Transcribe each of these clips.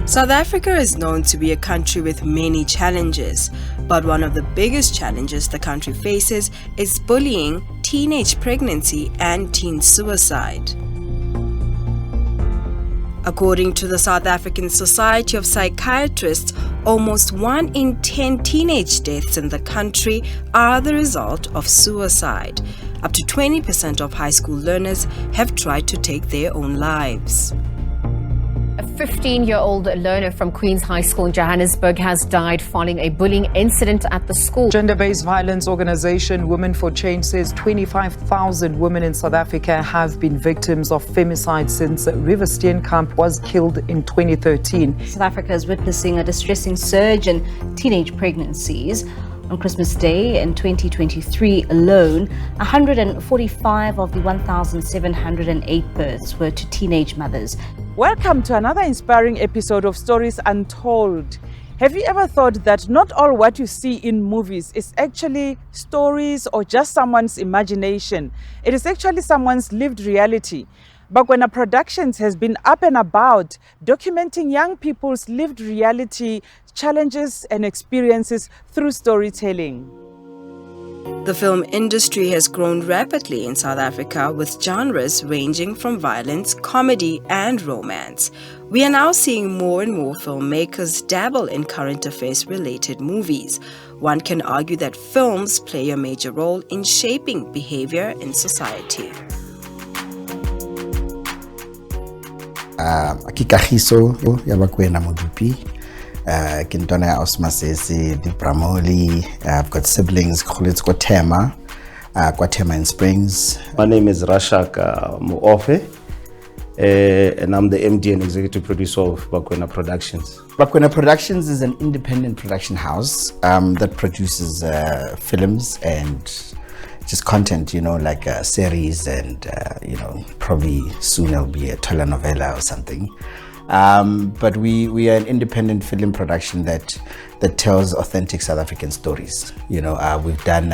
South Africa is known to be a country with many challenges, but one of the biggest challenges the country faces is bullying, teenage pregnancy, and teen suicide. According to the South African Society of Psychiatrists, almost 1 in 10 teenage deaths in the country are the result of suicide. Up to 20% of high school learners have tried to take their own lives. A 15-year-old learner from Queen's High School in Johannesburg has died following a bullying incident at the school. Gender-based violence organization Women for Change says 25,000 women in South Africa have been victims of femicide since River Steenkamp was killed in 2013. South Africa is witnessing a distressing surge in teenage pregnancies. On Christmas Day in 2023 alone, 145 of the 1,708 births were to teenage mothers. Welcome to another inspiring episode of Stories Untold. Have you ever thought that not all what you see in movies is actually stories or just someone's imagination? It is actually someone's lived reality. Bakwena Productions has been up and about documenting young people's lived reality, challenges and experiences through storytelling. The film industry has grown rapidly in South Africa with genres ranging from violence, comedy and romance. We are now seeing more and more filmmakers dabble in current affairs related movies. One can argue that films play a major role in shaping behavior in society. Kagiso ya Bakwena Mudupe. Kintona ya Osmasesi, di Pramoli. I've got siblings, it's Kwatema in Springs. My name is Rashaka Muofhe, and I'm the MD and executive producer of Bakwena Productions. Bakwena Productions is an independent production house that produces films and just content, like a series and, probably soon it'll be a telenovela or something. But we are an independent film production that tells authentic South African stories. We've done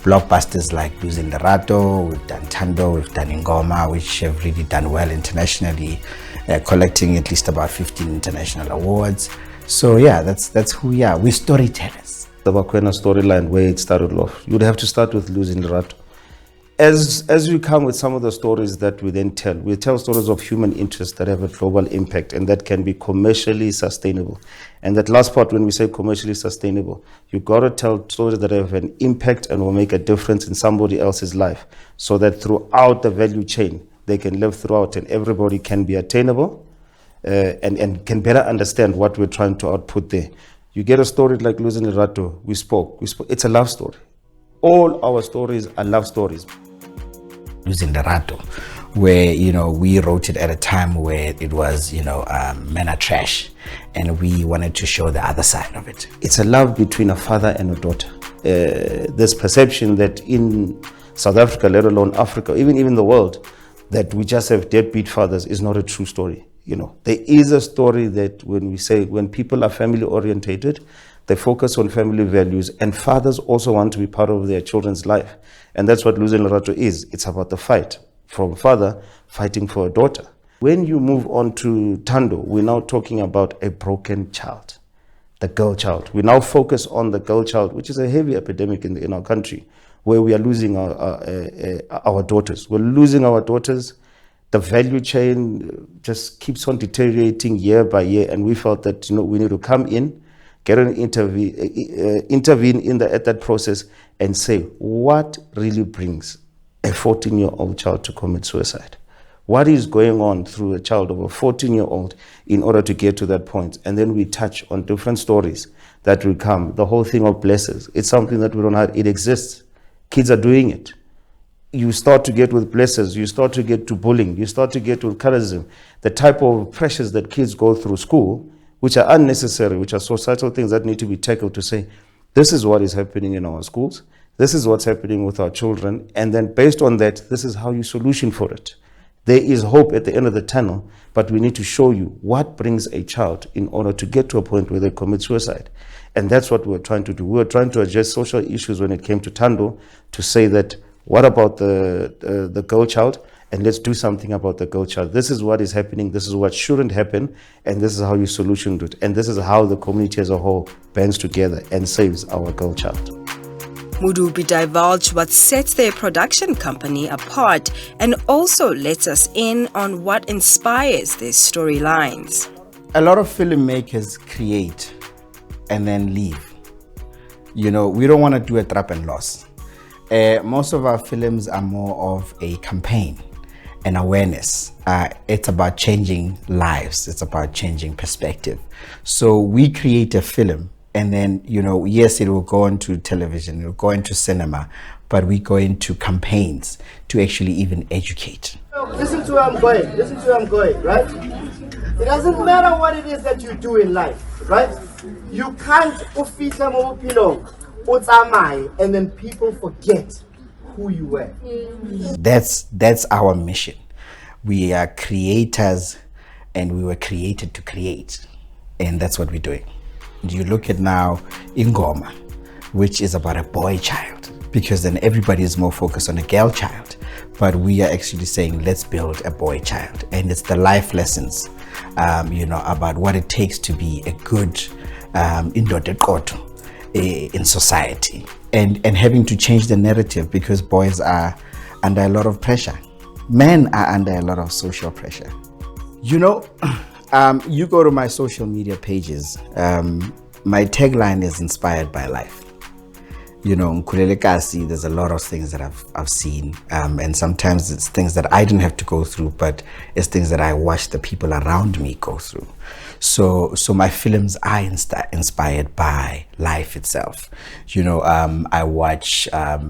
blockbusters like Losing Lerato, we've done Tando, we've done Ingoma, which have really done well internationally, collecting at least about 15 international awards. So yeah, that's who we are. We're storytellers. The Bakwena storyline, where it started off, you'd have to start with Losing Lerato. As we come with some of the stories that we then tell, we tell stories of human interest that have a global impact and that can be commercially sustainable. And that last part, when we say commercially sustainable, you've got to tell stories that have an impact and will make a difference in somebody else's life, so that throughout the value chain, they can live throughout and everybody can be attainable and can better understand what we're trying to output there. You get a story like Losing Lerato, we spoke. It's a love story. All our stories are love stories. Losing Lerato, where, we wrote it at a time where it was, men are trash, and we wanted to show the other side of it. It's a love between a father and a daughter. This perception that in South Africa, let alone Africa, even the world, that we just have deadbeat fathers is not a true story. There is a story that when people are family orientated, they focus on family values, and fathers also want to be part of their children's life. And that's what Losing Lerato is. It's about the fight from father fighting for a daughter. When you move on to Tando, we're now talking about a broken child, the girl child. We now focus on the girl child, which is a heavy epidemic in our country, where we are losing our daughters. We're losing our daughters. The value chain just keeps on deteriorating year by year, and we felt that we need to come in, get an intervene at that process, and say what really brings a 14-year-old child to commit suicide. What is going on through a child of a 14-year-old in order to get to that point? And then we touch on different stories that will come. The whole thing of blessers, it's something that we don't have. It exists. Kids are doing it. You start to get with blessers, you start to get to bullying, you start to get with colourism, the type of pressures that kids go through school, which are unnecessary, which are societal things that need to be tackled, to say, this is what is happening in our schools, this is what's happening with our children, and then based on that, this is how you solution for it. There is hope at the end of the tunnel, but we need to show you what brings a child in order to get to a point where they commit suicide. And that's what we're trying to do. We're trying to address social issues when it came to Tando, to say that what about the girl child, and let's do something about the girl child. This is what is happening, this is what shouldn't happen, and this is how you solution it. And this is how the community as a whole bands together and saves our girl child. Mudupe divulged what sets their production company apart and also lets us in on what inspires their storylines. A lot of filmmakers create and then leave. You know, we don't want to do a trap and loss. Most of our films are more of a campaign and awareness. It's about changing lives. It's about changing perspective. So we create a film and then, you know, yes, it will go into television, it will go into cinema, but we go into campaigns to actually even educate. Listen to where I'm going. Listen to where I'm going, right? It doesn't matter what it is that you do in life, right? You can't ufita mo bophelo o tsamaye and then people forget who you were. That's our mission. We are creators and we were created to create, and that's what we're doing. You look at now Ingoma, which is about a boy child, because then everybody is more focused on a girl child, but we are actually saying let's build a boy child, and it's the life lessons, you know, about what it takes to be a good indoda in society, and having to change the narrative, because boys are under a lot of pressure, men are under a lot of social pressure. You know, you go to my social media pages, my tagline is inspired by life. You know, Nkulele, there's a lot of things that I've seen, and sometimes it's things that I didn't have to go through, but it's things that I watch the people around me go through. So my films are inspired by life itself. You know, I watch,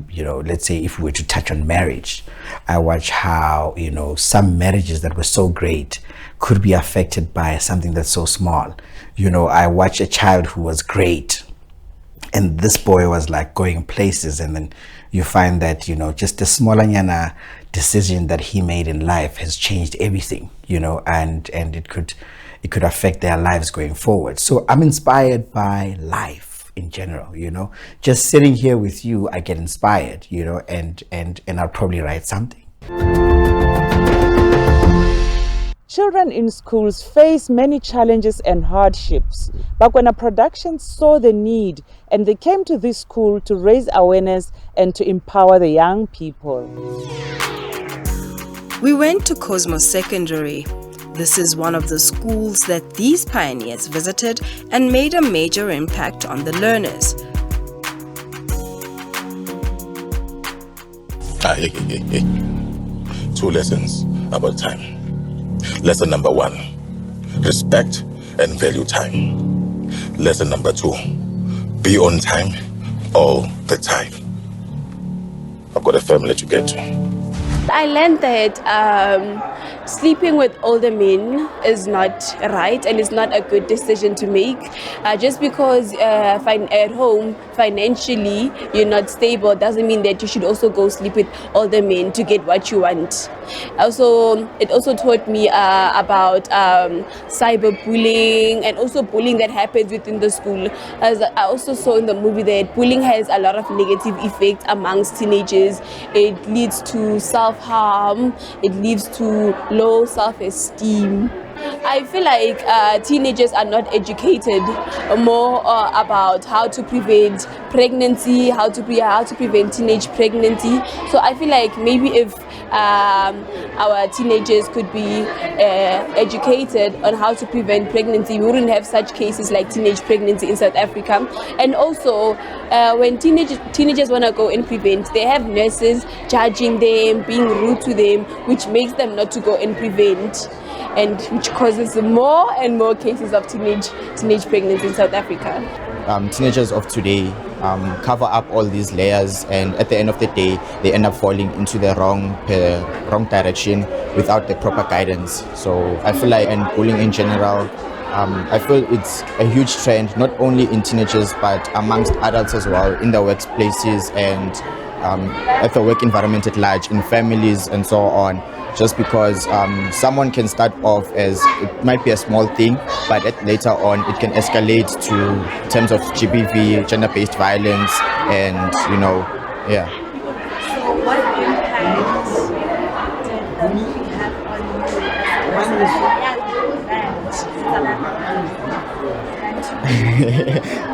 you know, let's say if we were to touch on marriage, I watch how, you know, some marriages that were so great could be affected by something that's so small. You know, I watch a child who was great, and this boy was like going places, and then you find that, you know, just a smaller decision that he made in life has changed everything, you know, and it could affect their lives going forward. So I'm inspired by life in general, you know. Just sitting here with you, I get inspired, you know, and I'll probably write something. Children in schools face many challenges and hardships. Bakwena Productions saw the need, and they came to this school to raise awareness and to empower the young people. We went to Cosmos Secondary. This is one of the schools that these pioneers visited and made a major impact on the learners. 2 lessons about time. Lesson number 1, respect and value time. Lesson number 2, be on time all the time. I've got a family to get to. I learned that sleeping with older men is not right and it's not a good decision to make. Just because at home financially you're not stable doesn't mean that you should also go sleep with older men to get what you want. It also taught me about cyberbullying and also bullying that happens within the school. As I also saw in the movie that bullying has a lot of negative effects amongst teenagers. It leads to self-harm, it leads to low self-esteem. I feel like teenagers are not educated more about how to prevent pregnancy, how to prevent teenage pregnancy. So I feel like maybe if our teenagers could be educated on how to prevent pregnancy, we wouldn't have such cases like teenage pregnancy in South Africa. And also, when teenagers want to go and prevent, they have nurses judging them, being rude to them, which makes them not to go and prevent, and which causes more and more cases of teenage pregnancy in South Africa. Teenagers of today cover up all these layers, and at the end of the day they end up falling into the wrong direction without the proper guidance. So I feel like, and bullying in general, I feel it's a huge trend, not only in teenagers but amongst adults as well, in the workplaces and at the work environment at large, in families and so on. Just because someone can start off as, it might be a small thing, but later on it can escalate to terms of GBV, gender-based violence, and, you know, yeah. So what impact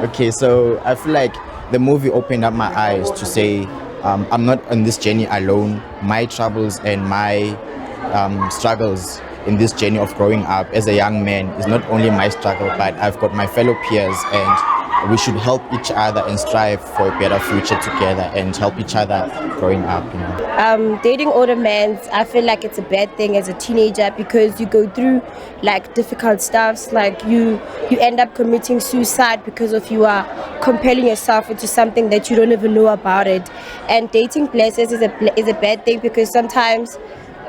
Okay, so I feel like the movie opened up my eyes to say I'm not on this journey alone. My troubles and my struggles in this journey of growing up as a young man is not only my struggle, but I've got my fellow peers, and we should help each other and strive for a better future together and help each other growing up, you know. Dating older men, I feel like it's a bad thing as a teenager because you go through like difficult stuffs, like you end up committing suicide because of you are compelling yourself into something that you don't even know about it. And dating places is a bad thing because sometimes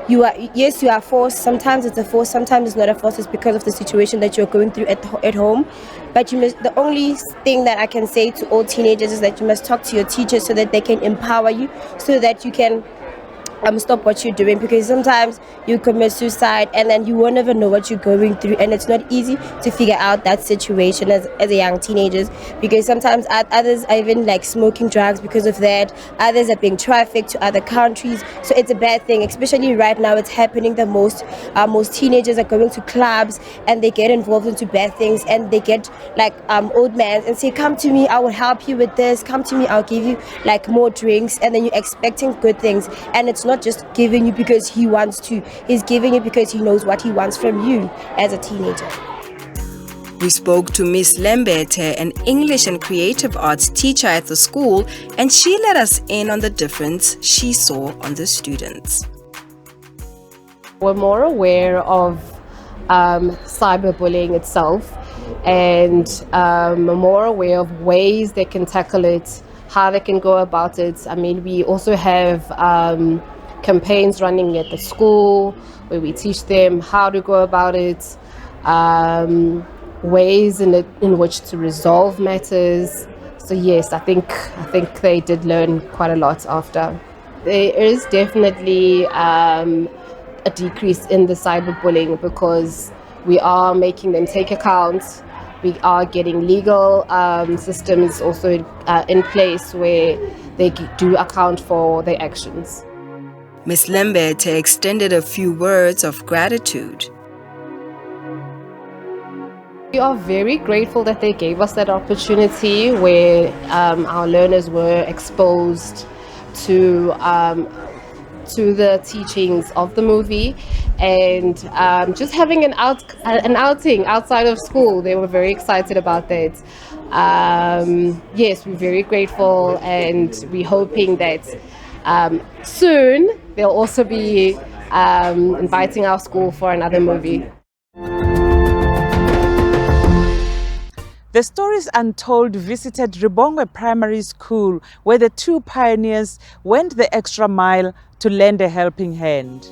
you are forced. Sometimes it's a force, sometimes it's not a force. It's because of the situation that you're going through at home. But the only thing that I can say to all teenagers is that you must talk to your teachers so that they can empower you, so that you can stop what you're doing, because sometimes you commit suicide and then you won't ever know what you're going through, and it's not easy to figure out that situation as a young teenagers, because sometimes others are even like smoking drugs because of that. Others are being trafficked to other countries, so it's a bad thing. Especially right now, it's happening the most. Most teenagers are going to clubs and they get involved into bad things, and they get like old men and say, come to me, I will help you with this, come to me, I'll give you like more drinks, and then you're expecting good things, and it's not just giving you because he wants to, he's giving you because he knows what he wants from you as a teenager. We spoke to Miss Lembete, an English and creative arts teacher at the school, and she let us in on the difference she saw on the students. We're more aware of cyberbullying itself, and more aware of ways they can tackle it, how they can go about it. I mean, we also have campaigns running at the school where we teach them how to go about it, ways in which to resolve matters. So yes, I think they did learn quite a lot after. There is definitely a decrease in the cyberbullying because we are making them take account. We are getting legal systems also in place where they do account for their actions. Ms. Lembete extended a few words of gratitude. We are very grateful that they gave us that opportunity where our learners were exposed to the teachings of the movie, and just having an outing outside of school. They were very excited about that. Yes, we're very grateful, and we're hoping that soon they'll also be inviting our school for another movie. The Stories Untold visited Ribongwe Primary School, where the two pioneers went the extra mile to lend a helping hand.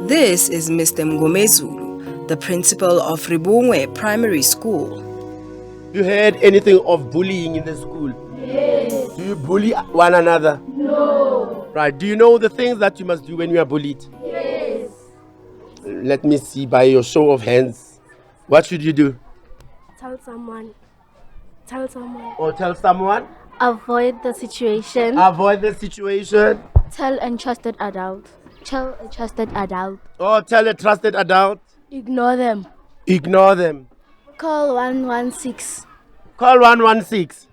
This is Mr. Mgomezulu, the principal of Ribongwe Primary School. You heard anything of bullying in the school? Yes. Do you bully one another? No. Right. Do you know the things that you must do when you are bullied? Yes. Let me see by your show of hands. What should you do? Tell someone. Tell someone. Or tell someone? Avoid the situation. Avoid the situation. Tell a trusted adult. Tell a trusted adult. Or tell a trusted adult. Ignore them. Ignore them. Call 116. Call 116.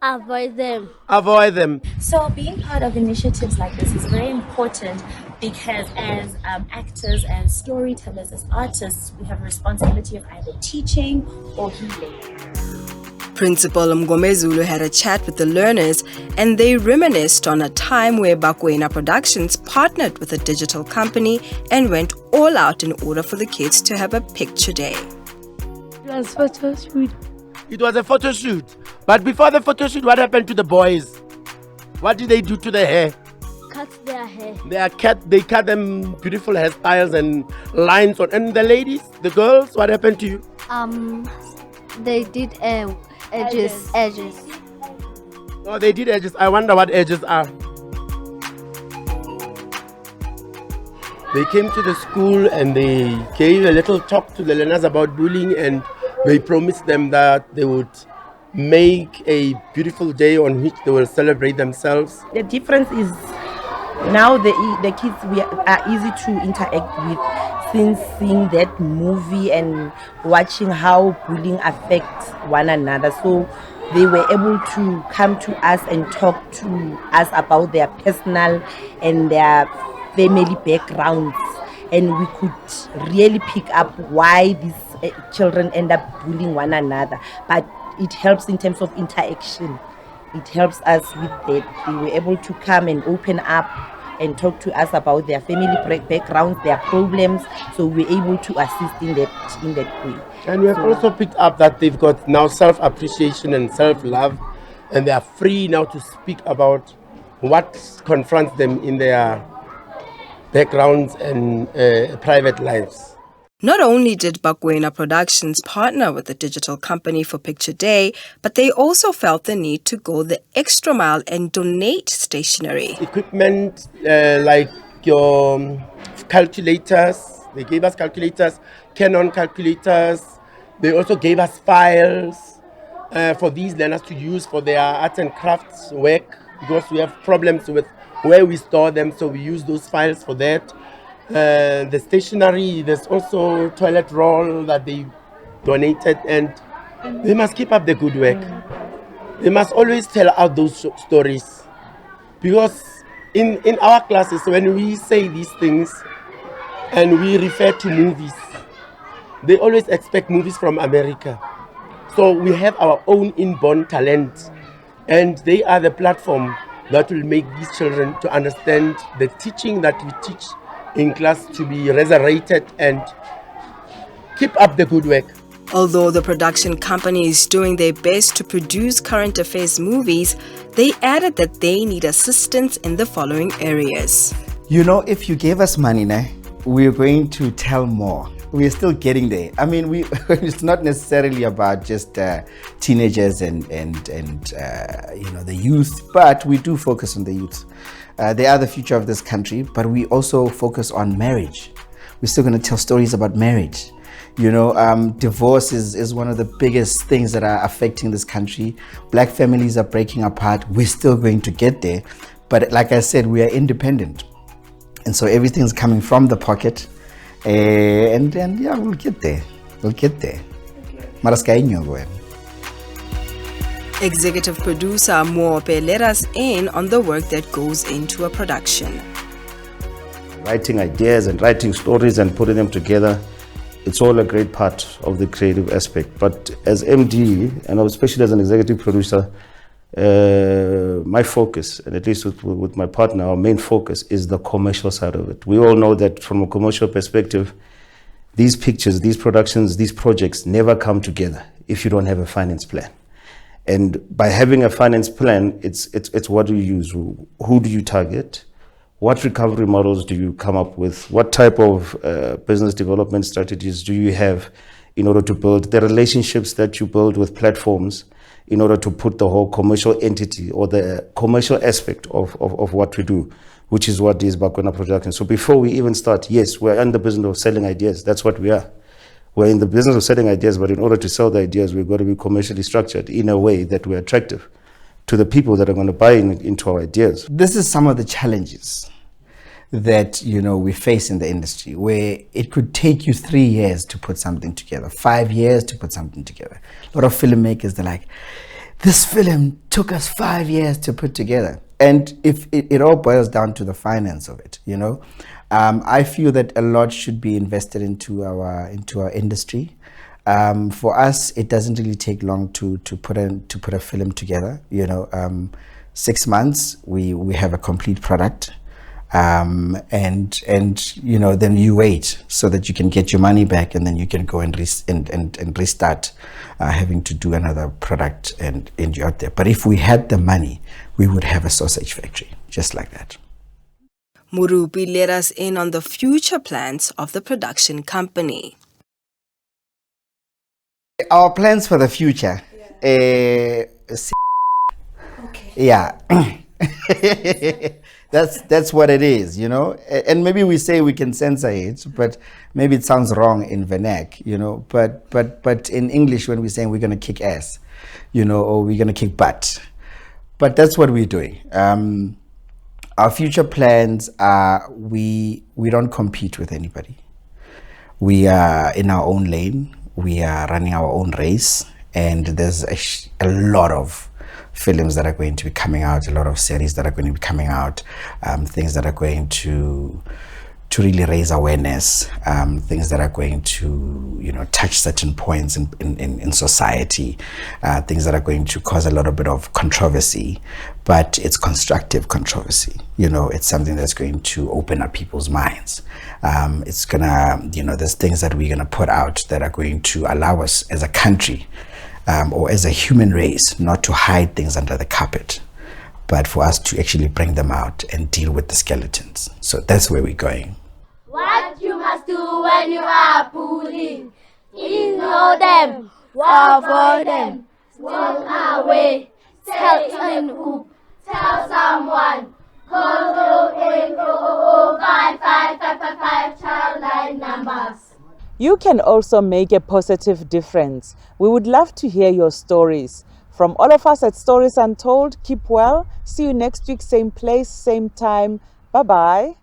Avoid them. Avoid them. So being part of initiatives like this is very important because as actors, as storytellers, as artists, we have a responsibility of either teaching or healing. Principal Mgomezulu had a chat with the learners, and they reminisced on a time where Bakwena Productions partnered with a digital company and went all out in order for the kids to have a picture day. It was a photo shoot. It was a photo shoot. But before the photo shoot, what happened to the boys? What did they do to their hair? Cut their hair. They cut them beautiful hairstyles and lines on. And the ladies, the girls, what happened to you? They did edges. Oh, they did edges. I wonder what edges are. They came to the school and they gave a little talk to the learners about bullying, and they promised them that they would make a beautiful day on which they will celebrate themselves. The difference is now the kids are easy to interact with. since seeing that movie and watching how bullying affects one another. So they were able to come to us and talk to us about their personal and their family backgrounds. And we could really pick up why these children end up bullying one another. But it helps in terms of interaction. It helps us with that. They were able to come and open up and talk to us about their family backgrounds, their problems. So we're able to assist in that way. And we have also picked up that they've got now self-appreciation and self-love, and they are free now to speak about what confronts them in their backgrounds and private lives. Not only did Bakwena Productions partner with the digital company for Picture Day, but they also felt the need to go the extra mile and donate stationery. Equipment like your calculators, they gave us calculators, Canon calculators. They also gave us files for these learners to use for their art and crafts work, because we have problems with where we store them, so we use those files for that. The stationery, there's also toilet roll that they donated, and they must keep up the good work. They must always tell out those stories, because in our classes, when we say these things and we refer to movies, they always expect movies from America. So we have our own inborn talent, and they are the platform that will make these children to understand the teaching that we teach in class to be resurrected and keep up the good work. Although the production company is doing their best to produce current affairs movies, they added that they need assistance in the following areas. You know, if you gave us money, we're going to tell more. We're still getting there. I mean, it's not necessarily about just teenagers and the youth, but we do focus on the youth. They are the future of this country, but we also focus on marriage. We're still going to tell stories about marriage. You know, divorce is one of the biggest things that are affecting this country. Black families are breaking apart. We're still going to get there. But like I said, we are independent. And so everything's coming from the pocket. And yeah, we'll get there. We'll get there. Okay. Executive producer Muofhe let us in on the work that goes into a production. Writing ideas and writing stories and putting them together, it's all a great part of the creative aspect. But as MD, and especially as an executive producer, my focus, and at least with my partner, our main focus is the commercial side of it. We all know that from a commercial perspective, these pictures, these productions, these projects never come together if you don't have a finance plan. And by having a finance plan, it's what do you use? Who do you target? What recovery models do you come up with? What type of business development strategies do you have in order to build the relationships that you build with platforms in order to put the whole commercial entity or the commercial aspect of what we do, which is what is Bakwena Productions. So before we even start, yes, we're in the business of selling ideas. That's what we are. We're in the business of selling ideas, but in order to sell the ideas, we've got to be commercially structured in a way that we're attractive to the people that are going to buy into our ideas. This is some of the challenges that, you know, we face in the industry, where it could take you 3 years to put something together, 5 years to put something together. A lot of filmmakers, they're like, this film took us 5 years to put together. And if it all boils down to the finance of it, you know. I feel that a lot should be invested into our industry. For us, it doesn't really take long to put a film together. You know, 6 months we have a complete product, and you know, then you wait so that you can get your money back, and then you can go and restart having to do another product and you're out there. But if we had the money, we would have a sausage factory just like that. Mudupe let us in on the future plans of the production company. Our plans for the future. Yeah. That's what it is, you know. And maybe we say we can censor it, but maybe it sounds wrong in vernac, you know. But in English, when we're saying we're going to kick ass, you know, or we're going to kick butt. But that's what we're doing. Our future plans are we don't compete with anybody. We are in our own lane. We are running our own race, and there's a lot of films that are going to be coming out, a lot of series that are going to be coming out, things that are going to really raise awareness, things that are going to, you know, touch certain points in society, things that are going to cause a little bit of controversy, but it's constructive controversy. You know, it's something that's going to open up people's minds. It's gonna, you know, there's things that we're gonna put out that are going to allow us as a country or as a human race not to hide things under the carpet, but for us to actually bring them out and deal with the skeletons. So that's where we're going. What you must do when you are bullying, ignore them, avoid them, walk away, tell an hoop, tell someone, call 0805555 child line numbers. You can also make a positive difference. We would love to hear your stories. From all of us at Stories Untold, keep well. See you next week, same place, same time. Bye-bye.